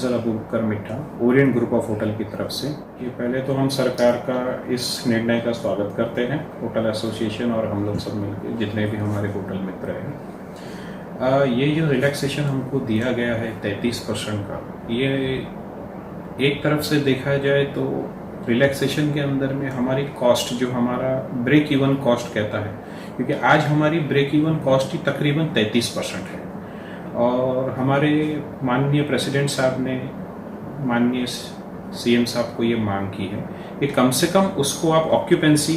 अफजल अबूबकर मिठा, Orient group of hotel की तरफ से। ये पहले तो हम सरकार का इस निर्णय का स्वागत करते हैं, होटल एसोसिएशन और हम लोग सब मिलकर, जितने भी हमारे होटल मित्र हैं। ये जो रिलैक्सेशन हमको दिया गया है 33% का, ये एक तरफ से देखा जाए तो रिलैक्सेशन के अंदर में हमारी कॉस्ट, जो हमारा ब्रेक इवन कॉस्ट कहता है, क्योंकि आज हमारी ब्रेक इवन कॉस्ट ही तकरीबन 33% है। और हमारे माननीय प्रेसिडेंट साहब ने माननीय सीएम साहब को ये मांग की है कि कम से कम उसको आप ऑक्यूपेंसी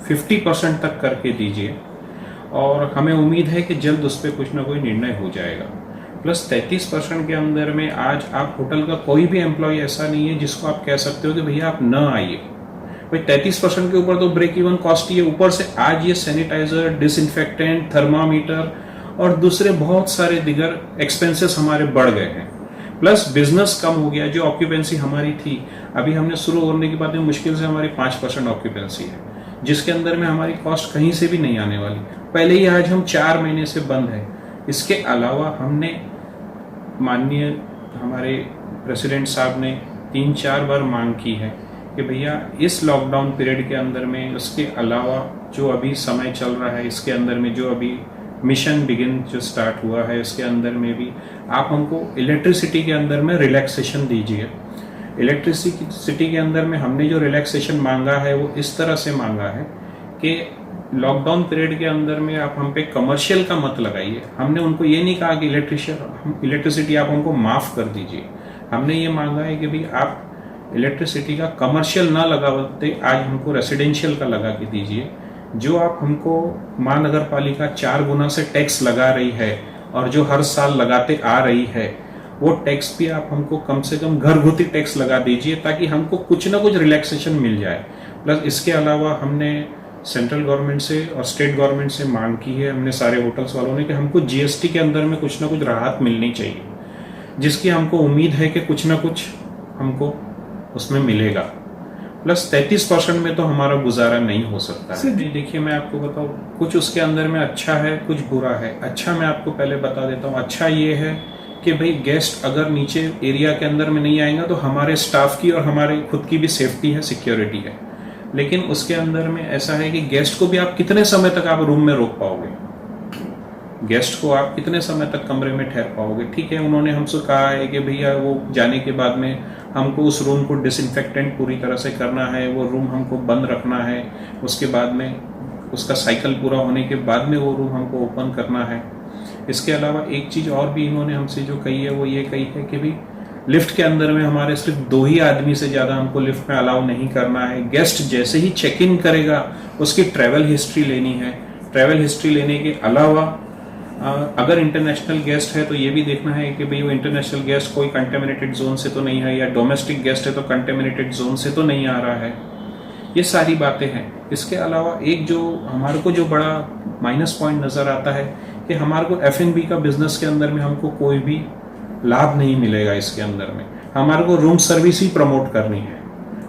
50% तक करके दीजिए, और हमें उम्मीद है कि जल्द उस पर कुछ ना कोई निर्णय हो जाएगा। प्लस 33% के अंदर में आज आप होटल का कोई भी एम्प्लॉय ऐसा नहीं है जिसको आप कह सकते हो कि भैया आप न आइए। भाई 33% के ऊपर तो ब्रेक इवन कॉस्ट ही है, ऊपर से आज ये सैनिटाइजर, डिसइंफेक्टेंट, थर्मामीटर और दूसरे बहुत सारे दिगर एक्सपेंसेस हमारे बढ़ गए हैं। प्लस बिजनेस कम हो गया, जो ऑक्यूपेंसी हमारी थी, अभी हमने शुरू होने के बाद में मुश्किल से हमारी 5% ऑक्यूपेंसी है, जिसके अंदर में हमारी कॉस्ट कहीं से भी नहीं आने वाली। पहले ही आज हम 4 महीने से बंद है। इसके अलावा हमने माननीय हमारे प्रेसिडेंट साहब ने 3-4 बार मांग की है कि भैया इस लॉकडाउन पीरियड के अंदर में, उसके अलावा जो अभी समय चल रहा है, इसके अंदर में जो अभी मिशन बिगिन जो स्टार्ट हुआ है, इसके अंदर में भी आप हमको इलेक्ट्रिसिटी के अंदर में रिलैक्सेशन दीजिए। इलेक्ट्रिसिटी के अंदर में हमने जो रिलैक्सेशन मांगा है वो इस तरह से मांगा है कि लॉकडाउन पीरियड के अंदर में आप हम पे कमर्शियल का मत लगाइए। हमने उनको ये नहीं कहा कि इलेक्ट्रिसिटी आप हमको माफ कर दीजिए। हमने ये मांगा है कि भाई आप इलेक्ट्रिसिटी का कमर्शियल ना लगाते, आज हमको रेसिडेंशियल का लगा के दीजिए। जो आप हमको महानगर पालिका 4 गुना से टैक्स लगा रही है और जो हर साल लगाते आ रही है, वो टैक्स भी आप हमको कम से कम घरगुती टैक्स लगा दीजिए, ताकि हमको कुछ ना कुछ रिलैक्सेशन मिल जाए। प्लस इसके अलावा हमने सेंट्रल गवर्नमेंट से और स्टेट गवर्नमेंट से मांग की है, हमने सारे होटल्स वालों ने, कि हमको जीएसटी के अंदर में कुछ ना कुछ राहत मिलनी चाहिए, जिसकी हमको उम्मीद है कि कुछ ना कुछ हमको उसमें मिलेगा। प्लस 33% में तो हमारा गुजारा नहीं हो सकता है। देखिए मैं आपको बताऊं, कुछ उसके अंदर में अच्छा है, कुछ बुरा है। अच्छा मैं आपको पहले बता देता हूँ। अच्छा ये है कि भाई गेस्ट अगर नीचे एरिया के अंदर में नहीं आएगा तो हमारे स्टाफ की और हमारे खुद की भी सेफ्टी है, सिक्योरिटी है। लेकिन उसके अंदर में ऐसा है कि गेस्ट को भी आप कितने समय तक आप रूम में रोक पाओगे, गेस्ट को आप कितने समय तक कमरे में ठहर पाओगे। ठीक है, उन्होंने हमसे कहा है कि भैया वो जाने के बाद में हमको उस रूम को डिसइंफेक्टेंट पूरी तरह से करना है, वो रूम हमको बंद रखना है, उसके बाद में उसका साइकिल पूरा होने के बाद में वो रूम हमको ओपन करना है। इसके अलावा एक चीज़ और भी इन्होंने हमसे जो कही है वो ये कही है कि भाई लिफ्ट के अंदर में हमारे सिर्फ 2 ही आदमी से ज़्यादा हमको लिफ्ट में अलाउ नहीं करना है। गेस्ट जैसे ही चेक इन करेगा उसकी ट्रैवल हिस्ट्री लेनी है। ट्रैवल हिस्ट्री लेने के अलावा अगर इंटरनेशनल गेस्ट है तो ये भी देखना है कि भाई वो इंटरनेशनल गेस्ट कोई कंटेमिनेटेड जोन से तो नहीं है, या डोमेस्टिक गेस्ट है तो कंटेमिनेटेड जोन से तो नहीं आ रहा है। ये सारी बातें हैं। इसके अलावा एक जो हमारे को जो बड़ा माइनस पॉइंट नज़र आता है कि हमारे को F&B का बिजनेस के अंदर में हमको कोई भी लाभ नहीं मिलेगा। इसके अंदर में हमारे को रूम सर्विस ही प्रमोट करनी है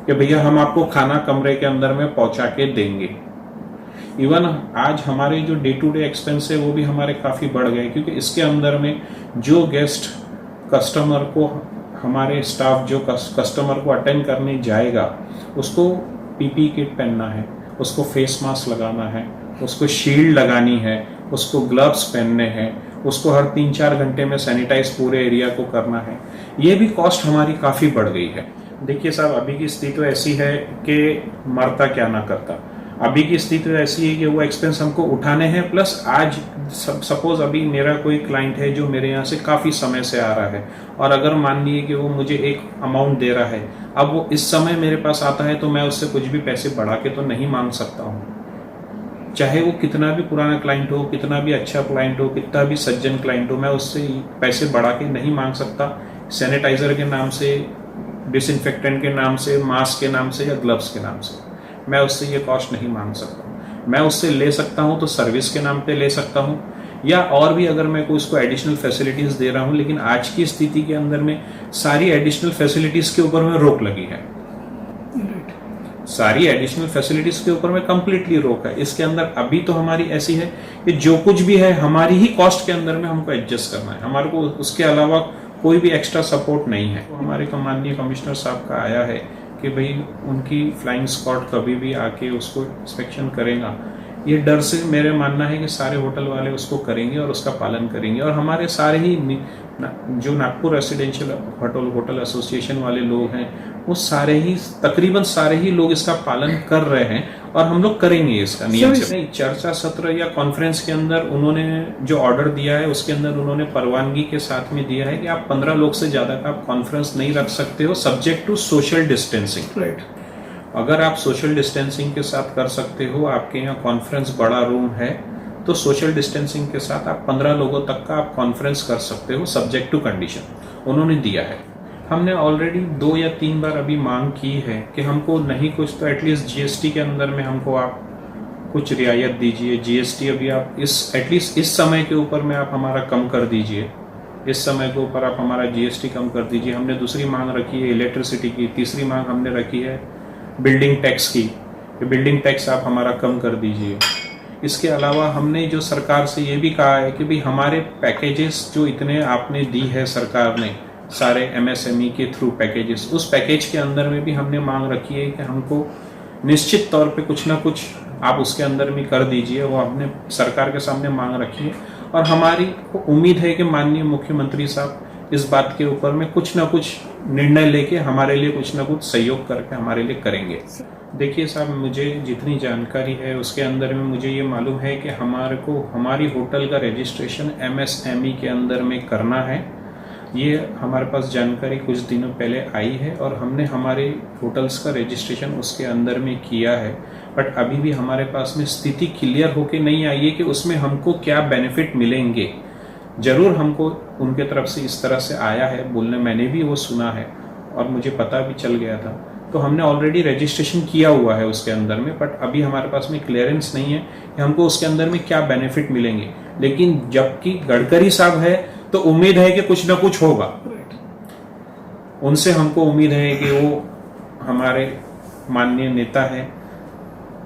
कि भैया हम आपको खाना कमरे के अंदर में पहुंचा के देंगे। इवन आज हमारे जो डे टू डे एक्सपेंस है वो भी हमारे काफ़ी बढ़ गए, क्योंकि इसके अंदर में जो गेस्ट कस्टमर को, हमारे स्टाफ जो कस्टमर को अटेंड करने जाएगा, उसको पीपी किट पहनना है, उसको फेस मास्क लगाना है, उसको शील्ड लगानी है, उसको ग्लव्स पहनने हैं, उसको हर 3-4 घंटे में सैनिटाइज पूरे एरिया को करना है। ये भी कॉस्ट हमारी काफ़ी बढ़ गई है। देखिए साहब, अभी की स्थिति तो ऐसी है कि मरता क्या ना करता। अभी की स्थिति ऐसी है कि वो एक्सपेंस हमको उठाने हैं। प्लस आज सपोज अभी मेरा कोई क्लाइंट है जो मेरे यहाँ से काफ़ी समय से आ रहा है, और अगर मान लीजिए कि वो मुझे एक अमाउंट दे रहा है, अब वो इस समय मेरे पास आता है तो मैं उससे कुछ भी पैसे बढ़ा के तो नहीं मांग सकता हूँ। चाहे वो कितना भी पुराना क्लाइंट हो, कितना भी अच्छा क्लाइंट हो, कितना भी सज्जन क्लाइंट हो, मैं उससे पैसे बढ़ा के नहीं मांग सकता। सैनिटाइजर के नाम से, डिसइंफेक्टेंट के नाम से, मास्क के नाम से या ग्लव्स के नाम से मैं उससे ये कॉस्ट नहीं मांग सकता। मैं उससे ले सकता हूँ तो सर्विस के नाम पे ले सकता हूँ, या और भी अगर मैं कोई उसको एडिशनल फैसिलिटीज़ दे रहा हूँ। लेकिन आज की स्थिति के अंदर में सारी एडिशनल फैसिलिटीज़ के ऊपर में रोक लगी है। सारी एडिशनल फैसिलिटीज़ के ऊपर में कंप्लीटली रोक है। इसके अंदर अभी तो हमारी ऐसी है कि जो कुछ भी है हमारी ही कॉस्ट के अंदर में हमको एडजस्ट करना है। हमारे को उसके अलावा कोई भी एक्स्ट्रा सपोर्ट नहीं है। तो हमारे माननीय कमिश्नर साहब का आया है कि भाई उनकी फ्लाइंग स्क्वाड कभी भी आके उसको इंस्पेक्शन करेगा, ये डर से मेरे मानना है कि सारे होटल वाले उसको करेंगे और उसका पालन करेंगे। और हमारे सारे ही जो नागपुर रेसिडेंशियल होटल एसोसिएशन वाले लोग हैं, वो सारे ही तकरीबन सारे ही लोग इसका पालन कर रहे हैं और हम लोग करेंगे इसका नियम से। चर्चा सत्र या कॉन्फ्रेंस के अंदर उन्होंने जो ऑर्डर दिया है उसके अंदर उन्होंने परवानगी के साथ में दिया है कि आप 15 लोग से ज्यादा का आप कॉन्फ्रेंस नहीं रख सकते हो, subject to social distancing. Right. अगर आप सोशल डिस्टेंसिंग के साथ कर सकते हो, आपके यहाँ कॉन्फ्रेंस बड़ा रूम है, तो सोशल डिस्टेंसिंग के साथ आप 15 लोगों तक का आप कॉन्फ्रेंस कर सकते हो, सब्जेक्ट टू कंडीशन उन्होंने दिया है। हमने ऑलरेडी 2 या 3 बार अभी मांग की है कि हमको नहीं कुछ तो एटलीस्ट जीएसटी के अंदर में हमको आप कुछ रियायत दीजिए। जीएसटी अभी आप एटलीस्ट इस समय के ऊपर में आप हमारा कम कर दीजिए, इस समय के ऊपर आप हमारा जीएसटी कम कर दीजिए। हमने दूसरी मांग रखी है इलेक्ट्रिसिटी की, तीसरी मांग हमने रखी है बिल्डिंग टैक्स की, बिल्डिंग टैक्स आप हमारा कम कर दीजिए। इसके अलावा हमने जो सरकार से ये भी कहा है कि भाई हमारे पैकेजेस जो इतने आपने दी है सरकार ने सारे एमएसएमई के थ्रू पैकेजेस, उस पैकेज के अंदर में भी हमने मांग रखी है कि हमको निश्चित तौर पे कुछ ना कुछ आप उसके अंदर में कर दीजिए। वो हमने सरकार के सामने मांग रखी है और हमारी को उम्मीद है कि माननीय मुख्यमंत्री साहब इस बात के ऊपर में कुछ ना कुछ निर्णय लेके हमारे लिए कुछ ना कुछ सहयोग करके हमारे लिए करेंगे। देखिए साहब, मुझे जितनी जानकारी है उसके अंदर में मुझे ये मालूम है कि हमारे को हमारी होटल का रजिस्ट्रेशन एमएसएमई के अंदर में करना है। ये हमारे पास जानकारी कुछ दिनों पहले आई है और हमने हमारे होटल्स का रजिस्ट्रेशन उसके अंदर में किया है, बट अभी भी हमारे पास में स्थिति क्लियर होके नहीं आई है कि उसमें हमको क्या बेनिफिट मिलेंगे। जरूर हमको उनके तरफ से इस तरह से आया है बोलने, मैंने भी वो सुना है और मुझे पता भी चल गया था, तो हमने ऑलरेडी रजिस्ट्रेशन किया हुआ है उसके अंदर में, बट अभी हमारे पास में क्लियरेंस नहीं है कि हमको उसके अंदर में क्या बेनिफिट मिलेंगे। लेकिन जबकि गडकरी साहब है तो उम्मीद है कि कुछ ना कुछ होगा, उनसे हमको उम्मीद है कि वो हमारे माननीय नेता है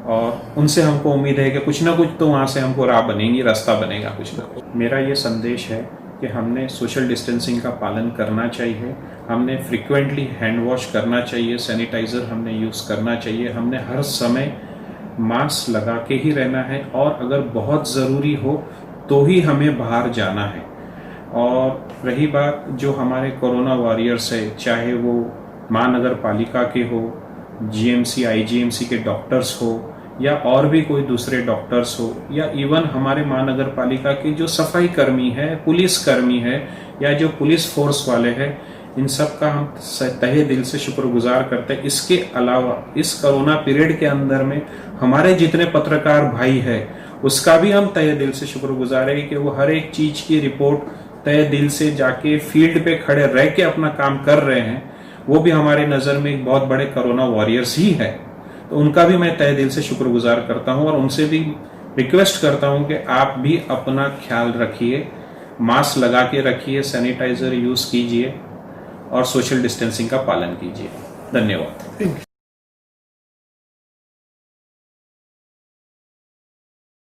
और उनसे हमको उम्मीद है कि कुछ ना कुछ तो वहाँ से हमको राह बनेगी, रास्ता बनेगा कुछ ना कुछ। मेरा ये संदेश है कि हमने सोशल डिस्टेंसिंग का पालन करना चाहिए, हमने फ्रिक्वेंटली हैंड वॉश करना चाहिए, सैनिटाइज़र हमने यूज़ करना चाहिए, हमने हर समय मास्क लगा के ही रहना है और अगर बहुत ज़रूरी हो तो ही हमें बाहर जाना है। और रही बात जो हमारे कोरोना वॉरियर्स है, चाहे वो महानगर पालिका के हो, जीएमसी आईजीएमसी के डॉक्टर्स हो या और भी कोई दूसरे डॉक्टर्स हो, या इवन हमारे महानगर पालिका के जो सफाई कर्मी है, पुलिस कर्मी है या जो पुलिस फोर्स वाले हैं, इन सब का हम तहे दिल से शुक्रगुजार करते हैं। इसके अलावा इस कोरोना पीरियड के अंदर में हमारे जितने पत्रकार भाई है उसका भी हम तहे दिल से शुक्रगुजार है कि वो हर एक चीज की रिपोर्ट तहे दिल से जाके फील्ड पे खड़े रह के अपना काम कर रहे हैं। वो भी हमारे नज़र में एक बहुत बड़े कोरोना वॉरियर्स ही है, तो उनका भी मैं तहे दिल से शुक्रगुजार करता हूं और उनसे भी रिक्वेस्ट करता हूं कि आप भी अपना ख्याल रखिए, मास्क लगा के रखिए, सैनिटाइजर यूज़ कीजिए और सोशल डिस्टेंसिंग का पालन कीजिए। धन्यवाद।